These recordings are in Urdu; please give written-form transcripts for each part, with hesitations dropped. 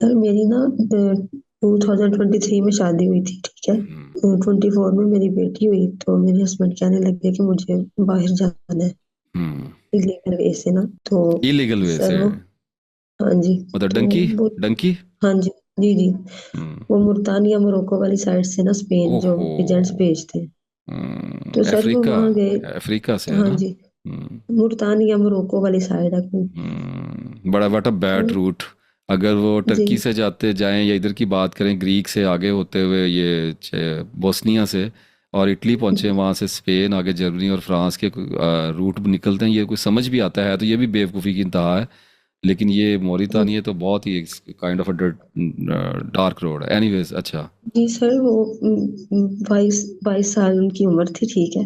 سر میری نا 2023 میں شادی ہوئی تھی، ٹھیک ہے. 24 میں میری بیٹی ہوئی تو میرے ہسبینڈ کہنے لگے کہ مجھے باہر جانا ہے الیگل وے سے نا. تو ایلیگل وے سر سے وہ ہاں جی مطلب تو وہ ڈنکی ہاں جی جی جی وہ ملتان یا موروکو والی سائڈ سے نا اسپین جو اوہو ایجنٹس بھیجتے ہیں. تو سر وہ وہاں گئے. افریقہ سے ہے ہاں نا. جی ملتان یا موروکو والی سائڈ ہے کوئی. بڑا واٹ اے بیڈ تو روٹ. اگر وہ جی ٹرکی سے جاتے جائیں یا ادھر کی بات کریں گریک سے آگے ہوتے ہوئے یہ بوسنیا سے اور اٹلی پہنچے، وہاں سے اسپین آگے جرمنی اور فرانس کے روٹ نکلتے ہیں، یہ کوئی سمجھ بھی آتا ہے تو یہ بھی بیوقوفی کی انتہا ہے. لیکن یہ موریتانیہ تو بہت ہی kind of a dark road ہے. اینی ویز اچھا. جی سر وہ 22 سال ان کی عمر تھی، ٹھیک ہے.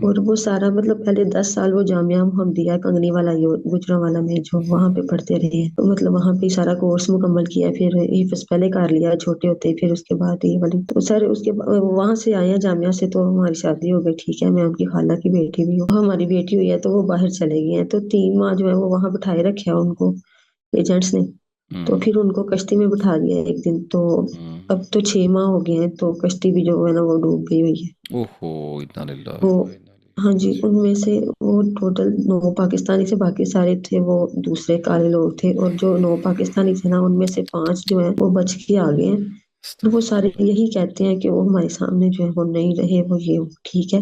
اور وہ سارا مطلب پہلے 10 سال وہ جامعہ محمدیہ کنگنی والا گجرانوالہ میں جو وہاں پہ پڑھتے رہے ہیں. تو مطلب وہاں پہ سارا کورس مکمل کیا، پھر حفظ پہلے کر لیا چھوٹے ہوتے، پھر اس کے بعد یہ والی. تو سر اس کے وہاں سے آئے ہیں جامعہ سے تو ہماری شادی ہو گئی، ٹھیک ہے. میں ان کی خالہ کی بیٹی بھی ہوں. ہماری بیٹی ہوئی ہے تو وہ باہر چلے گئے ہیں. تو 3 ماہ جو ہے وہ وہاں بٹھائے رکھے ہیں ان کو ایجنٹس نے. تو پھر ان کو کشتی میں بٹھا دیا ایک دن. تو اب تو 6 ماہ ہو گئے ہیں تو کشتی بھی جو ہے نا وہ ڈوب گئی ہوئی ہے. اوہو انا للہ. وہ ہاں جی ان میں سے وہ ٹوٹل 9 پاکستانی سے، باقی سارے تھے وہ دوسرے کالے لوگ تھے. اور جو 9 پاکستانی تھے نا ان میں سے 5 جو ہیں وہ بچ کے آ گئے ہیں. وہ سارے یہی کہتے ہیں کہ وہ ہمارے سامنے جو ہے وہ نہیں رہے، وہ یہ ٹھیک ہے.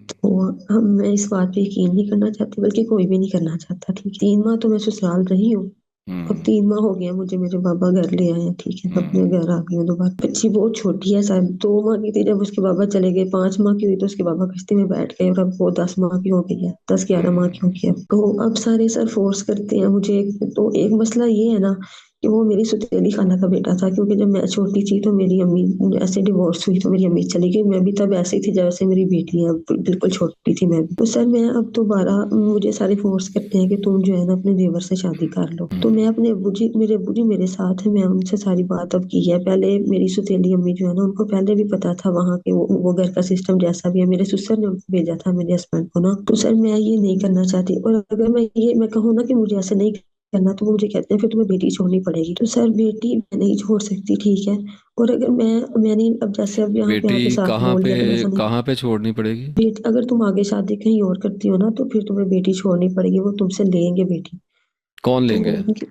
تو میں اس بات پہ یقین نہیں کرنا چاہتی، بلکہ کوئی بھی نہیں کرنا چاہتا. ٹھیک 3 ماہ تو میں سسرال رہی ہوں. اب 3 ماہ ہو گیا مجھے میرے بابا گھر لے آئے ہیں، ٹھیک ہے. اپنے گھر آ گئی ہوں دوبارہ. بچی بہت چھوٹی ہے صاحب، 2 ماہ کی تھی جب اس کے بابا چلے گئے. 5 ماہ کی ہوئی تو اس کے بابا کشتی میں بیٹھ گئے. اور اب وہ 10 ماہ کی ہو گئی ہے، 10-11 ماہ کی ہو گئی ہے. تو اب سارے سر فورس کرتے ہیں مجھے. تو ایک مسئلہ یہ ہے نا کہ وہ میری سوتیلی خالہ کا بیٹا تھا، کیونکہ جب میں چھوٹی تھی تو میری امی ایسے ڈیورس ہوئی تو میری امی چلی گئی. میں بھی تب ایسے ہی تھی جیسے میری بیٹی ہے، بالکل چھوٹی تھی میں بھی. تو سر میں اب دوبارہ مجھے سارے فورس کرتے ہیں کہ تم جو ہے نا اپنے دیور سے شادی کر لو. تو میں اپنے میرے ابو جی میرے ساتھ ہیں، میں ان سے ساری بات اب کی ہے. پہلے میری سوتیلی امی جو ہے نا ان کو پہلے بھی پتا تھا وہاں کے وہ گھر کا سسٹم جیسا بھی ہے. میرے سسر نے بھیجا تھا میرے ہسبینڈ کو نا. تو سر میں یہ نہیں کرنا چاہتی. اور اگر میں کہوں نا کہ مجھے ایسے نہیں کرنا تو وہ مجھے کہتے ہیں پھر تمہیں بیٹی چھوڑنی پڑے گی. تو سر بیٹی میں نہیں چھوڑ سکتی، ٹھیک ہے. اور اگر میں نہیں اب جیسے اب یہاں پہ بیٹی آ کے ساتھ بول دیا کہ ایسا نہیں. کہاں پہ چھوڑنی پڑے گی؟ اگر تم آگے شادی کہیں اور کرتی ہو نا تو پھر تمہیں بیٹی چھوڑنی پڑے گی. وہ تم سے لیں گے بیٹی. کون لیں تو گے؟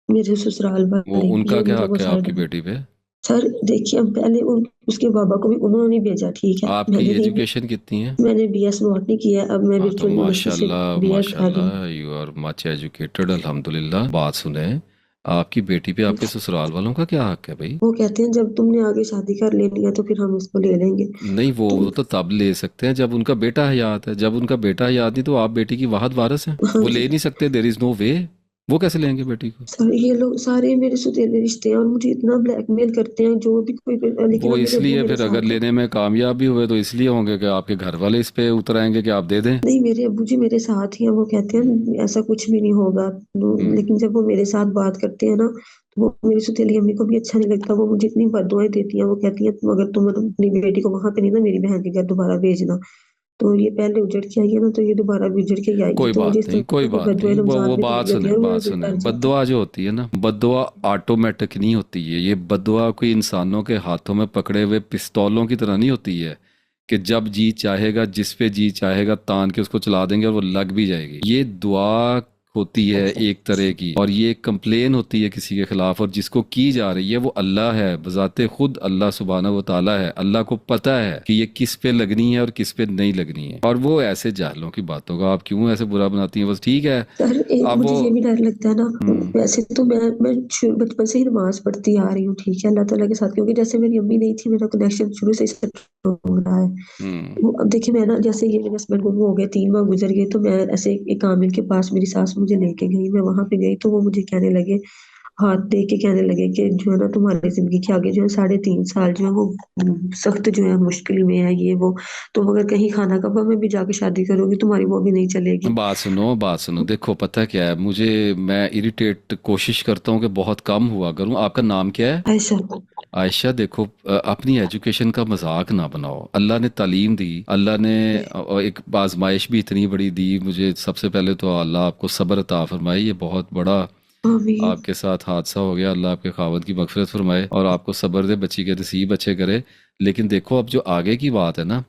میرے سسرال وہ والے ان کا یہ کیا مطلب وہ حق ہے آپ کی سائڈ. بیٹی پہ؟ سر دیکھیے اب پہلے اس کے بابا کو بھی انہوں نے بھیجا، ٹھیک ہے. آپ میں کی نے نہیں، ایجوکیشن کتنی ہے؟ میں نے بی ایس نوٹ نہیں کیا. اب میں ہاں تو ورچوئل ماشاء یونیورسٹی سے اللہ بی ایڈ ماشاء کر رہی ہوں. اللہ، یو آر مچ ایجوکیٹڈ الحمدللہ. بات سنیں، آپ کی بیٹی پہ آپ کے سسرال والوں کا کیا حق ہے بھائی؟ وہ کہتے ہیں جب تم نے آگے شادی کر لینی ہے تو پھر ہم اس کو لے لیں گے. نہیں وہ تو تب لے سکتے ہیں جب ان کا بیٹا حیات ہے. جب ان کا بیٹا حیات نہیں تو آپ بیٹی کی واحد وارث ہیں. ہاں وہ جی لے نہیں سکتے، دیر از نو وے. وہ کیسے لیں گے بیٹی کو؟ سر یہ لوگ سارے میرے سوتیلے رشتے ہیں اور مجھے اتنا بلیک میل کرتے ہیں جو بھی کوئی. لیکن وہ اب اس میرے ابو لیے میرے پھر اگر ساتھ ہیں. لینے میں کامیاب بھی ہوئے تو اس لیے ہوں گے کہ آپ کے گھر والے اس پہ اتر آئیں گے کہ آپ دے دیں. نہیں میرے ابو جی میرے ساتھ ہی ہیں، وہ کہتے ہیں ایسا کچھ بھی نہیں ہوگا. لیکن جب وہ میرے ساتھ بات کرتے ہیں نا تو وہ میری سوتیلی امی کو بھی اچھا نہیں لگتا. وہ مجھے اتنی بددعائیں دیتی ہیں. وہ کہتی ہیں اگر تم اپنی بیٹی کو وہاں پہ نہیں نا میری بہن کے گھر دوبارہ بھیجنا. تو یہ پہلے اجڑ کے آئی ہے نا تو یہ دوبارہ بھی اجڑ کے ہی آئے گی. کوئی تو مجھے بات اس نہیں، کوئی طرح کی بات بددعائیں نہیں. رمضان وہ میں بات دی جاتی سنیں، ہیں اور بات میرا دل سنیں. ڈر بد جاتا ہے. دعا جو ہوتی ہے نا، بد دعا آٹومیٹک نہیں ہوتی ہے. یہ بد دعا کوئی انسانوں کے ہاتھوں میں پکڑے ہوئے پستولوں کی طرح نہیں ہوتی ہے کہ جب جی چاہے گا جس پہ جی چاہے گا تان کے اس کو چلا دیں گے اور وہ لگ بھی جائے گی. یہ دعا ہوتی ہے ایک طرح کی، اور یہ ایک کمپلین ہوتی ہے کسی کے خلاف، اور جس کو کی جا رہی ہے وہ اللہ ہے بذات خود. اللہ سبحانہ و تعالیٰ ہے. اللہ کو پتہ ہے کہ یہ کس پہ لگنی ہے اور کس پہ نہیں لگنی ہے. اور وہ ایسے جاہلوں کی باتوں کا آپ کیوں ایسے برا بناتی ہیں؟ بس ٹھیک ہے. سر ایک اب مجھے وہ یہ بھی ڈر لگتا ہے نا. ویسے تو میں بچپن سے ہی نماز پڑھتی آ رہی ہوں، ٹھیک ہے، اللہ تعالیٰ کے ساتھ. کیونکہ جیسے میری امی نہیں تھی میرا کنیکشن شروع سے ہو رہا ہے. اب دیکھیے میں نا جیسے یہ میرے ہسبینڈ کو ہو گئے 3 ماہ گزر گئے تو میں ایسے ایک عامل کے پاس میری ساس مجھے لے کے گئی. میں وہاں پہ گئی تو وہ مجھے کہنے لگے، ہاتھ دے کے کہنے لگے کہ جو ہے نا تمہاری زندگی کے آگے جو ہے 3.5 سال جو ہے وہ سخت جو ہے مشکل میں ہے. یہ وہ تم اگر کہیں خانہ کعبہ میں بھی جا کے شادی کرو گی تمہاری وہ بھی نہیں چلے گی. بات سنو دیکھو پتہ کیا ہے، میں اریٹیٹ کوشش کرتا ہوں کہ بہت کم ہوا کروں. آپ کا نام کیا ہے؟ ایسا عائشہ. دیکھو اپنی ایجوکیشن کا مذاق نہ بناؤ. اللہ نے تعلیم دی، اللہ نے ایک آزمائش بھی اتنی بڑی دی. مجھے سب سے پہلے تو اللہ آپ کو صبر عطا فرمائے. یہ بہت بڑا آمین آپ کے ساتھ حادثہ ہو گیا، اللہ آپ کے خاوند کی مغفرت فرمائے اور آپ کو صبر دے، بچی کے نصیب اچھے کرے۔ لیکن دیکھو اب جو آگے کی بات ہے نا،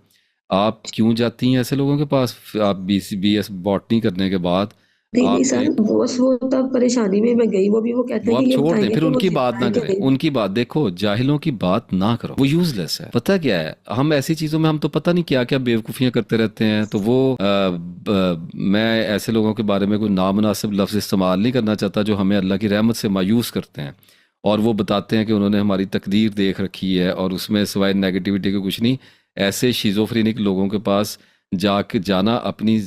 آپ کیوں جاتی ہیں ایسے لوگوں کے پاس؟ آپ بی ایس باٹنی کرنے کے بعد نہیں نہیں آپ سر، نے، وہ تب پریشانی میں گئی، وہ کہتے وہ ہیں کہ آپ یہ چھوڑ بتائیں دیں، گے پھر کہ ان وہ کی زندہ بات نہ ہے کہ کریں، نہیں۔ ان کی بات دیکھو، جاہلوں کی بات نہ کرو، وہ یوز لیس ہے۔ پتہ کیا ہے، ہم ایسی چیزوں میں ہم تو پتہ نہیں کیا کیا بیوقوفیاں کرتے رہتے ہیں، تو وہ میں ایسے لوگوں کے بارے میں کوئی نامناسب لفظ استعمال نہیں کرنا چاہتا جو ہمیں اللہ کی رحمت سے مایوس کرتے ہیں، اور وہ بتاتے ہیں کہ انہوں نے ہماری تقدیر دیکھ رکھی ہے اور اس میں سوائے نیگیٹیوٹی کے کچھ نہیں۔ ایسے شیزوفرینک لوگوں کے پاس جا کے جانا اپنی،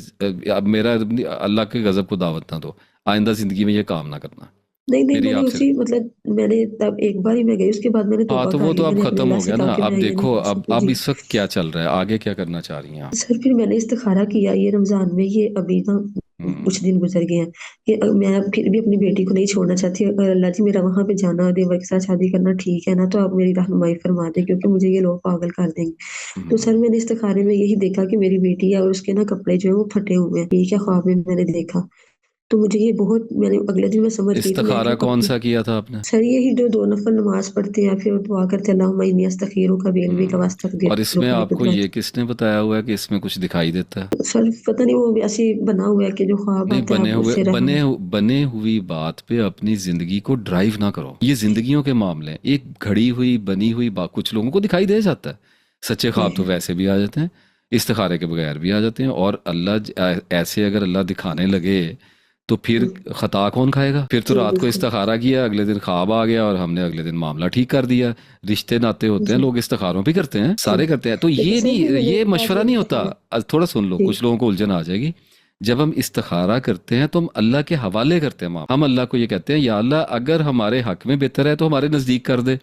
اب میرا اللہ کے غضب کو دعوت نہ دو، آئندہ زندگی میں یہ کام نہ کرنا، نہیں نہیں، میری میں نے آپ سے۔ اسی مطلب میں نے تب ایک بار ہی میں گئی، اس کے بعد میں نے ہاں توبہ تو کر وہ لی، تو میں اب نے اپنے ختم اللہ ہو سے گیا کہا نا، کہ اب میں یہ نہیں دیکھو کر اب سکتی اب جی۔ اس وقت کیا چل رہا ہے، آگے کیا کرنا چاہ رہی ہیں آپ؟ سر پھر میں نے استخارہ کیا یہ رمضان میں، یہ ابھی نا ہوں، کچھ دن گزر گئے ہیں کہ میں پھر بھی اپنی بیٹی کو نہیں چھوڑنا چاہتی، اگر اللہ جی میرا وہاں پہ جانا اور دیور کے ساتھ شادی کرنا ٹھیک ہے نا، تو آپ میری رہنمائی فرما دیں، کیونکہ مجھے یہ لوگ پاگل کر دیں گے۔ تو ہوں۔ سر میں نے استخارے میں یہی دیکھا کہ میری بیٹی ہے اور اس کے نا کپڑے جو ہیں وہ پھٹے ہوئے ہیں، ٹھیک ہے، خواب میں میں نے دیکھا، تو مجھے یہ بہت، میں نے اگلے دن میں سمجھ گئی تو میں استخارہ پھر کون اپنی، سا کیا تھا آپ نے؟ سر یہی جو دو نفل نماز پڑھتے ہیں پھر دعا کرتے ہیں اللہم انی استخیرک بعلمک ہوں۔ اور اس میں واستقدرک آپ کو یہ بقدرتک۔ کس نے بتایا ہوا ہے کہ اس میں کچھ دکھائی دیتا ہے؟ سر پتہ نہیں وہ ایسے بنا ہوا ہے کہ جو خواب نہیں، آتا ہے آپ اس سے رہنا۔ بنے ہوئی بات پہ اپنی زندگی کو ڈرائیو نہ کرو، یہ زندگیوں کے معاملے ہیں، ایک گھڑی ہوئی بنی ہوئی بات کچھ لوگوں کو دکھائی دے جاتا ہے، سچے خواب تو ویسے بھی آ جاتے ہیں، استخارے کے بغیر بھی آ جاتے ہیں، اور اللہ ایسے اگر اللہ دکھانے لگے تو پھر خطا کون کھائے گا؟ پھر تو جی رات کو بالکل استخارہ کیا، اگلے دن خواب آ گیا اور ہم نے اگلے دن معاملہ ٹھیک کر دیا۔ رشتے ناتے ہوتے ہیں، جی لوگ استخاروں بھی کرتے ہیں، جی، سارے کرتے ہیں، تو لیکن یہ سر نہیں، میں نے یہ ایک بات مشورہ یہ نہیں ہوتا۔ بتائی تھوڑا سن لو، جی کچھ لوگوں کو الجھن آ جائے گی۔ جب ہم استخارہ کرتے ہیں تو ہم اللہ کے حوالے کرتے ہیں، ہم اللہ کو یہ کہتے ہیں یا اللہ اگر ہمارے حق میں بہتر ہے تو ہمارے نزدیک کر دے،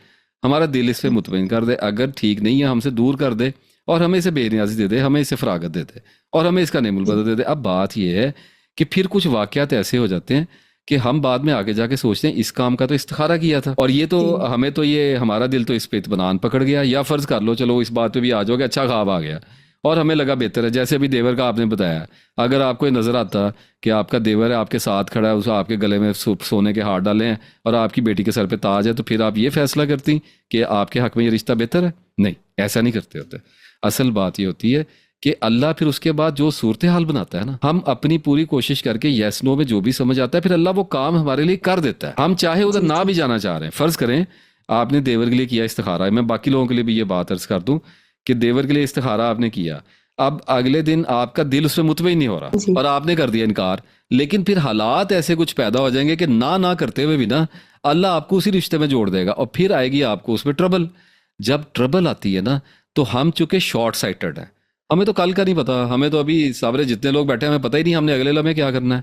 ہمارا دل اس پہ مطمئن کر دے، اگر ٹھیک نہیں ہے ہم سے دور کر دے، اور ہمیں اسے بے نیازی دے دے، ہمیں اسے فراغت دے دے، اور ہمیں اس کا نعم جی البدل دے دے۔ اب بات یہ ہے کہ پھر کچھ واقعات ایسے ہو جاتے ہیں کہ ہم بعد میں آگے جا کے سوچتے ہیں اس کام کا تو استخارہ کیا تھا، اور یہ تو جی ہمیں تو یہ ہمارا دل تو اس پہ اطمینان پکڑ گیا، یا فرض کر لو چلو اس بات پہ بھی آ جاؤ کہ اچھا خواب آ گیا اور ہمیں لگا بہتر ہے، جیسے ابھی دیور کا آپ نے بتایا، اگر آپ کو یہ نظر آتا کہ آپ کا دیور ہے آپ کے ساتھ کھڑا ہے، اسے آپ کے گلے میں سونے کے ہار ڈالے ہیں اور آپ کی بیٹی کے سر پہ تاج ہے، تو پھر آپ یہ فیصلہ کرتی کہ آپ کے حق میں یہ رشتہ بہتر ہے؟ نہیں، ایسا نہیں کرتے ہوتے۔ اصل بات یہ ہوتی ہے کہ اللہ پھر اس کے بعد جو صورتحال بناتا ہے نا، ہم اپنی پوری کوشش کر کے یس نو میں جو بھی سمجھ آتا ہے پھر اللہ وہ کام ہمارے لیے کر دیتا ہے، ہم چاہے ادھر جی نہ جی بھی جانا چاہ رہے ہیں۔ فرض کریں آپ نے دیور کے لیے کیا استخارہ، میں باقی لوگوں کے لیے بھی یہ بات عرض کر دوں کہ دیور کے لیے استخارہ آپ نے کیا، اب اگلے دن آپ کا دل اس میں مطمئن نہیں ہو رہا جی اور آپ نے کر دیا انکار، لیکن پھر حالات ایسے کچھ پیدا ہو جائیں گے کہ نہ کرتے ہوئے بھی نا اللہ آپ کو اسی رشتے میں جوڑ دے گا، اور پھر آئے گی آپ کو اس میں ٹربل۔ جب ٹربل آتی ہے نا تو ہم چونکہ شارٹ سائٹڈ ہیں، ہمیں تو کل کا نہیں پتا، ہمیں تو ابھی سامنے جتنے لوگ بیٹھے ہیں ہمیں پتہ ہی نہیں ہم نے اگلے لمحے کیا کرنا ہے،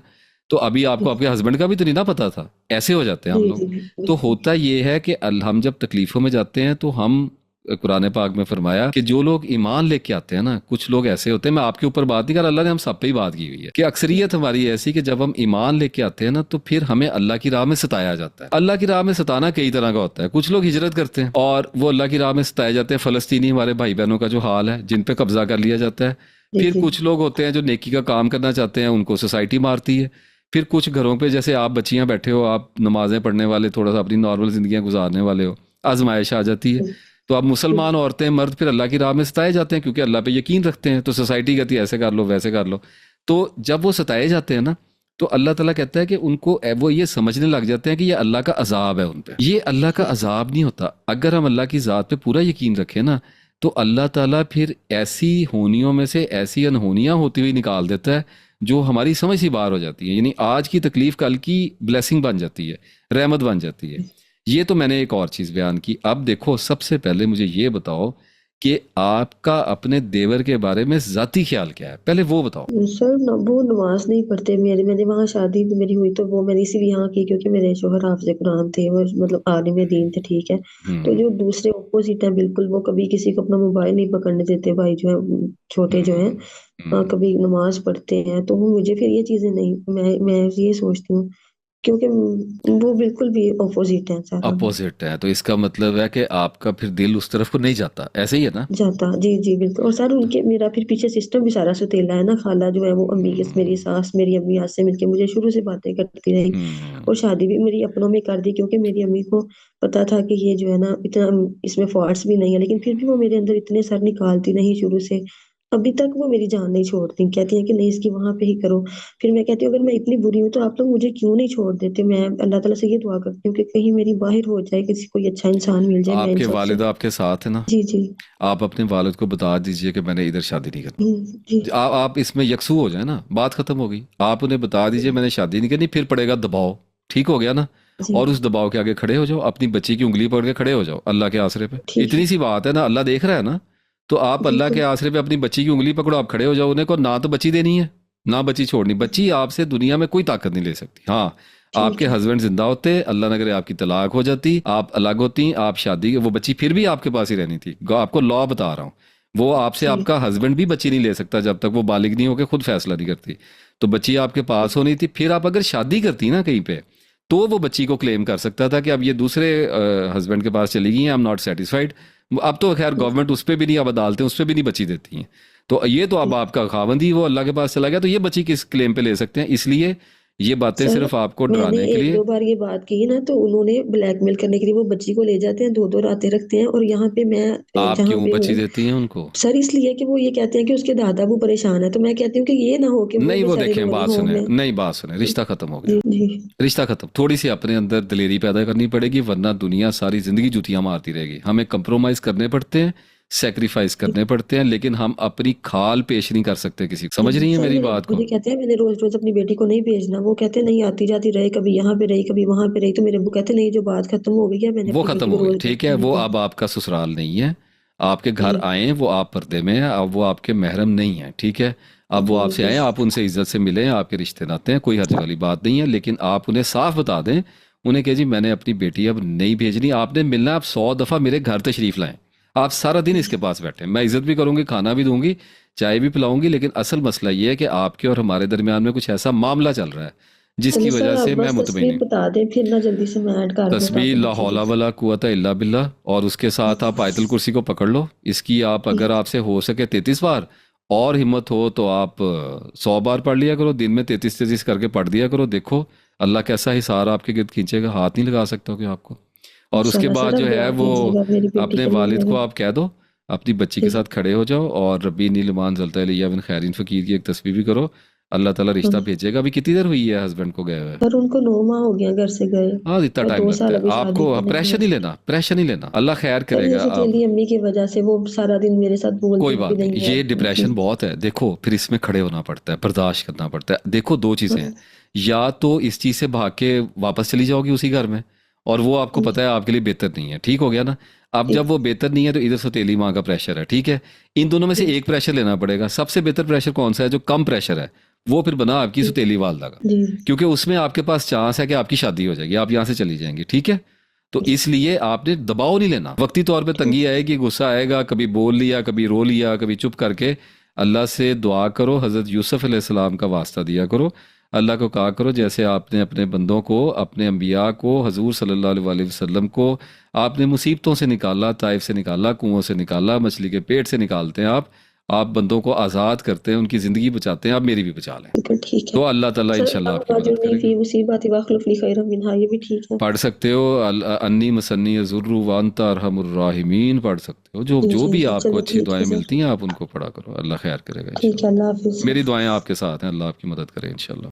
تو ابھی آپ کو آپ کے ہسبینڈ کا بھی تو نہیں نا پتا تھا، ایسے ہو جاتے ہیں جی ہم لوگ۔ جی تو بالکل ہوتا یہ ہے کہ ہم جب تکلیفوں میں جاتے ہیں تو ہم، قرآن پاک میں فرمایا کہ جو لوگ ایمان لے کے آتے ہیں نا، کچھ لوگ ایسے ہوتے ہیں، میں آپ کے اوپر بات نہیں کر رہا، اللہ نے ہم سب پہ ہی بات کی ہوئی ہے کہ اکثریت ہماری ایسی کہ جب ہم ایمان لے کے آتے ہیں نا تو پھر ہمیں اللہ کی راہ میں ستایا جاتا ہے۔ اللہ کی راہ میں ستانا کئی طرح کا ہوتا ہے، کچھ لوگ ہجرت کرتے ہیں اور وہ اللہ کی راہ میں ستائے جاتے ہیں، فلسطینی ہمارے بھائی بہنوں کا جو حال ہے جن پہ قبضہ کر لیا جاتا ہے۔ جی پھر جی کچھ لوگ ہوتے ہیں جو نیکی کا کام کرنا چاہتے ہیں، ان کو سوسائٹی مارتی ہے۔ پھر کچھ گھروں پہ جیسے آپ بچیاں بیٹھے ہو، آپ نمازیں پڑھنے والے، تھوڑا سا اپنی نارمل زندگیاں گزارنے والے ہو، آزمائش آ جاتی ہے، تو اب جی مسلمان عورتیں مرد پھر اللہ کی راہ میں ستائے جاتے ہیں کیونکہ اللہ پہ یقین رکھتے ہیں، تو سوسائٹی کہتی ہے ایسے کر لو ویسے کر لو۔ تو جب وہ ستائے جاتے ہیں نا تو اللہ تعالیٰ کہتا ہے کہ ان کو وہ یہ سمجھنے لگ جاتے ہیں کہ یہ اللہ کا عذاب ہے ان پہ۔ یہ اللہ کا عذاب نہیں ہوتا، اگر ہم اللہ کی ذات پہ پورا یقین رکھیں نا تو اللہ تعالیٰ پھر ایسی ہونیوں میں سے ایسی انہونیاں ہوتی ہوئی نکال دیتا ہے جو ہماری سمجھ سے باہر ہو جاتی ہے، یعنی آج کی تکلیف کل کی بلیسنگ بن جاتی ہے، رحمت بن جاتی ہے۔ یہ تو میں نے ایک اور چیز بیان کی۔ اب دیکھو سب سے پہلے مجھے یہ بتاؤ کہ آپ کا اپنے دیور کے بارے میں ذاتی خیال کیا ہے، پہلے وہ بتاؤ۔ سر وہ نماز نہیں پڑھتے، میں نے وہاں شادی میری ہوئی تو وہ میں نے اسی لیے یہاں کی کیونکہ میرے شوہر حافظ قرآن تھے، وہ مطلب عالم دین تھے، ٹھیک ہے۔ تو ہوں، جو دوسرے اپوزٹ ہیں بالکل، وہ کبھی کسی کو اپنا موبائل نہیں پکڑنے دیتے، بھائی جو ہے چھوٹے جو ہیں، ہوں، ہوں۔ کبھی نماز پڑھتے ہیں، تو وہ مجھے پھر یہ چیزیں نہیں، میں یہ سوچتی ہوں کیونکہ وہ بالکل بھی اپوزٹ ہے سارا وہ اپوزٹ ہے، تو اس کا مطلب ہے کہ آپ کا پھر دل اس طرف کو نہیں جاتا، ایسے ہی ہے نا؟ جاتا، جی جی بالکل. اور سر ان کے میرا پھر پیچھے سسٹم بھی سارا ستیلا ہے نا. خالہ جو ہے وہ امی کے میری ہوں ساس میری امی آج سے مل کے مجھے شروع سے باتیں کرتی رہی. ہوں اور شادی بھی میری اپنوں میں کر دی کیونکہ میری امی کو پتا تھا کہ یہ جو ہے نا اتنا اس میں فالٹس بھی نہیں ہے، لیکن پھر بھی وہ میرے اندر اتنے سر نکالتی نہیں شروع سے. ابھی تک وہ میری جان نہیں چھوڑتی، کہتی ہیں کہ نہیں اس کی وہاں پہ ہی کرو. پھر میں کہتی ہوں اگر میں اتنی بری ہوں تو آپ لوگ مجھے کیوں نہیں چھوڑ دیتے. میں اللہ تعالیٰ سے یہ دعا کرتی ہوں کہ کہیں میری باہر ہو جائے، کسی کوئی اچھا انسان مل جائے، میں آپ ان کے سب سے. والد آپ کے ساتھ ہیں نا؟ جی جی. آپ اپنے والد کو بتا دیجئے کہ میں نے ادھر شادی نہیں کرنی. جی آپ اس میں یکسو ہو جائیں نا، بات ختم ہوگی. آپ انہیں بتا دیجئے میں نے شادی نہیں کرنی، پھر پڑے گا دباؤ، ٹھیک ہو گیا نا؟ جی. اور اس دباؤ کے آگے کھڑے ہو جاؤ، اپنی بچی کی انگلی پکڑ کے کھڑے ہو جاؤ اللہ کے آسرے پہ. ٹھیک ہے. اتنی سی بات ہے نا، اللہ دیکھ رہا ہے نا. تو آپ اللہ بالکل. کے آسرے پہ اپنی بچی کی انگلی پکڑو، آپ کھڑے ہو جاؤ. انہیں کو نہ تو بچی دینی ہے نہ بچی چھوڑنی. بچی آپ سے دنیا میں کوئی طاقت نہیں لے سکتی. ہاں، آپ ٹھیک کے ہے. ہسبینڈ زندہ ہوتے، اللہ نہ کرے آپ کی طلاق ہو جاتی، آپ الگ ہوتی، آپ شادی، وہ بچی پھر بھی آپ کے پاس ہی رہنی تھی. آپ کو لا بتا رہا ہوں. وہ آپ سے، آپ ٹھیک. کا ہسبینڈ بھی بچی نہیں لے سکتا جب تک وہ بالغ نہیں ہو کے خود فیصلہ نہیں کرتی. تو بچی آپ کے پاس ہونی تھی. پھر آپ اگر شادی کرتی نا کہیں پہ، تو وہ بچی کو کلیم کر سکتا تھا کہ اب یہ دوسرے ہسبینڈ کے پاس چلی گئی ہیں، آئی ایم ناٹ سیٹسفائیڈ. اب تو خیر گورنمنٹ اس پہ بھی نہیں، اب عدالتیں اس پہ بھی نہیں بچی دیتی ہیں. تو یہ تو اب آپ کا خاوند ہی وہ اللہ کے پاس چلا گیا، تو یہ بچی کس کلیم پہ لے سکتے ہیں؟ اس لیے یہ باتیں سر صرف آپ کو میں نے ڈرانے کے ایک لیے. دو بار یہ بات کی نا تو انہوں نے بلیک میل کرنے کے لیے وہ بچی کو لے جاتے ہیں، دو دو راتیں رکھتے ہیں. اور یہاں پہ میں آپ جہاں کیوں پہ بچی ہوں دیتی ہیں ان کو؟ سر اس لیے کہ وہ یہ کہتے ہیں کہ اس کے دادا وہ پریشان ہے. تو میں کہتی ہوں کہ یہ نہ ہو کہ وہ نہیں، وہ بےچارے دیکھیں، رو رہے بات ہوں سنیں، میں. نہیں بات سنیں، رشتہ ختم ہو گیا. جی جی. رشتہ ختم. تھوڑی سی اپنے اندر دلیری پیدا کرنی پڑے گی، ورنہ دنیا ساری زندگی جوتیاں مارتی رہے گی. ہمیں کمپرومائز کرنے پڑتے ہیں، سیکریفائز کرنے پڑتے ہیں، لیکن ہم اپنی کھال پیش نہیں کر سکتے کسی کو. جی سمجھ جی. رہی ہیں سر میری میرے بات ابو کو؟ جی کہتے ہیں میں نے روز روز اپنی بیٹی کو نہیں بھیجنا. وہ کہتے ہیں نہیں آتی جاتی رہے، کبھی یہاں پہ رہی کبھی وہاں پہ رہی. تو میرے ابو کہتے ہیں نہیں جو بات ختم ہو گئی ہے میں نے وہ اپنی بیٹی ختم کو ہو گئی، روز ٹھیک ہے. نہیں وہ اب بھیجنا. آپ کا سسرال نہیں ہے. آپ کے گھر جی آئیں، وہ آپ پردے میں ہیں، اب وہ آپ کے محرم نہیں ہیں، ٹھیک ہے. اب وہ جی آپ سے جی. آئیں، آپ ان سے عزت سے ملیں، آپ کے رشتے ناتے ہیں، کوئی حرج والی بات نہیں ہے. لیکن آپ انہیں صاف بتا دیں، انہیں کہ جی میں نے اپنی بیٹی اب نہیں بھیجنی. آپ نے ملنا، آپ 100 دفعہ میرے گھر تشریف لائیں، آپ سارا دن اس کے پاس بیٹھیں، میں عزت بھی کروں گی، کھانا بھی دوں گی، چائے بھی پلاؤں گی. لیکن اصل مسئلہ یہ ہے کہ آپ کے اور ہمارے درمیان میں کچھ ایسا معاملہ چل رہا ہے جس چلے کی سر وجہ آپ سے میں بس مطمئن تصویر نہیں. بتا دیں پھر نہ جلدی سے میں ایڈ کر دوں تسبیح تاکہ لا بچے حول بھی. ولا قوت الا باللہ، اور اس کے ساتھ آپ آیت الکرسی کو پکڑ لو. اس کی آپ، اگر ٹھیک. آپ سے ہو سکے 33 بار، اور ہمت ہو تو آپ 100 بار پڑھ لیا کرو. دن میں 33 کر کے پڑھ دیا کرو. دیکھو اللہ کیسا حصار آپ کے گرد کھینچے گا، ہاتھ نہیں لگا سکتا کہ آپ کو. اور اس کے انشاءاللہ بعد سر جو آپ ہے دعا وہ کیجیے گا میری بیٹی اپنے کے لیے والد میرا. کو آپ کہہ دو اپنی بچی کے ٹھیک. ساتھ کھڑے ہو جاؤ، اور ربی نیلمان زلتا علیہ بن خیرین فقیر کی ایک تسبیح بھی کرو. اللہ تعالیٰ ہاں. رشتہ بھیجے گا. ابھی کتنی دیر ہوئی ہے ہسبینڈ کو گئے ہوئے؟ سر ان کو 9 ماہ ہو گیا گھر سے گئے. ہاں، اتنا اور ٹائم دو لگتا سال ہے. ابھی آپ شادی کو کو نہیں پریشر ہوئے. نہیں لینا، پریشر نہیں لینا، اللہ خیر سر کرے یہ گا. آپ ستیلی امی کی وجہ سے وہ سارا دن میرے ساتھ کوئی بولتی بھی بات نہیں، نہیں یہ ہے جی. ڈپریشن بہت ہے. دیکھو پھر اس میں کھڑے ہونا پڑتا ہے، برداشت کرنا پڑتا ہے. دیکھو دو چیزیں ہیں، یا تو اس چیز سے بھاگ کے واپس چلی جاؤ گی اسی گھر میں، اور وہ آپ کو پتہ ہے آپ کے لیے بہتر نہیں ہے، ٹھیک ہو گیا نا. اب ٹھیک. جب وہ بہتر نہیں ہے تو ادھر ستیلی ماں کا پریشر ہے، ٹھیک ہے. ان دونوں میں سے ٹھیک. ایک پریشر لینا پڑے گا. سب سے بہتر پریشر کون سا ہے؟ جو کم پریشر ہے، وہ پھر بنا آپ کی ٹھیک. ستیلی والدہ کا. جی کیونکہ اس میں آپ کے پاس چانس ہے کہ آپ کی شادی ہو جائے گی، آپ یہاں سے چلی جائیں گی، ٹھیک ہے. تو جی. اس لیے آپ نے دباؤ نہیں لینا. وقتی طور پہ ٹھیک. تنگی آئے گی، غصہ آئے گا، کبھی بول لیا، کبھی رو لیا، کبھی چپ کر کے اللہ سے دعا کرو. حضرت یوسف علیہ السلام کا واسطہ دیا کرو. اللہ کو کہا کرو جیسے آپ نے اپنے بندوں کو، اپنے انبیاء کو، حضور صلی اللہ علیہ وسلم کو آپ نے مصیبتوں سے نکالا، طائف سے نکالا، کنووں سے نکالا، مچھلی کے پیٹ سے نکالتے ہیں. آپ بندوں کو آزاد کرتے ہیں، ان کی زندگی بچاتے ہیں. آپ میری بھی بچا لیں. بالکل ٹھیک ہے. تو اللہ تعالیٰ سر انشاءاللہ آپ کی اللہ مدد اجرنی کرے گا. فی مصیبتی واخلف لی خیرا منہا، یہ بھی ٹھیک ہے. پڑھ سکتے ہو انی مسنی ضر وانت ارحم الراحمین، پڑھ سکتے ہو. جو جی جو جی بھی جی. آپ کو چلو اچھی ٹھیک ہے دعائیں سر. ملتی ہیں آپ ان کو پڑھا کرو. اللہ خیر کرے گا ٹھیک ہے. انشاءاللہ. اللہ حافظ. میری دعائیں آپ کے ساتھ ہیں، اللہ آپ کی مدد کرے انشاءاللہ.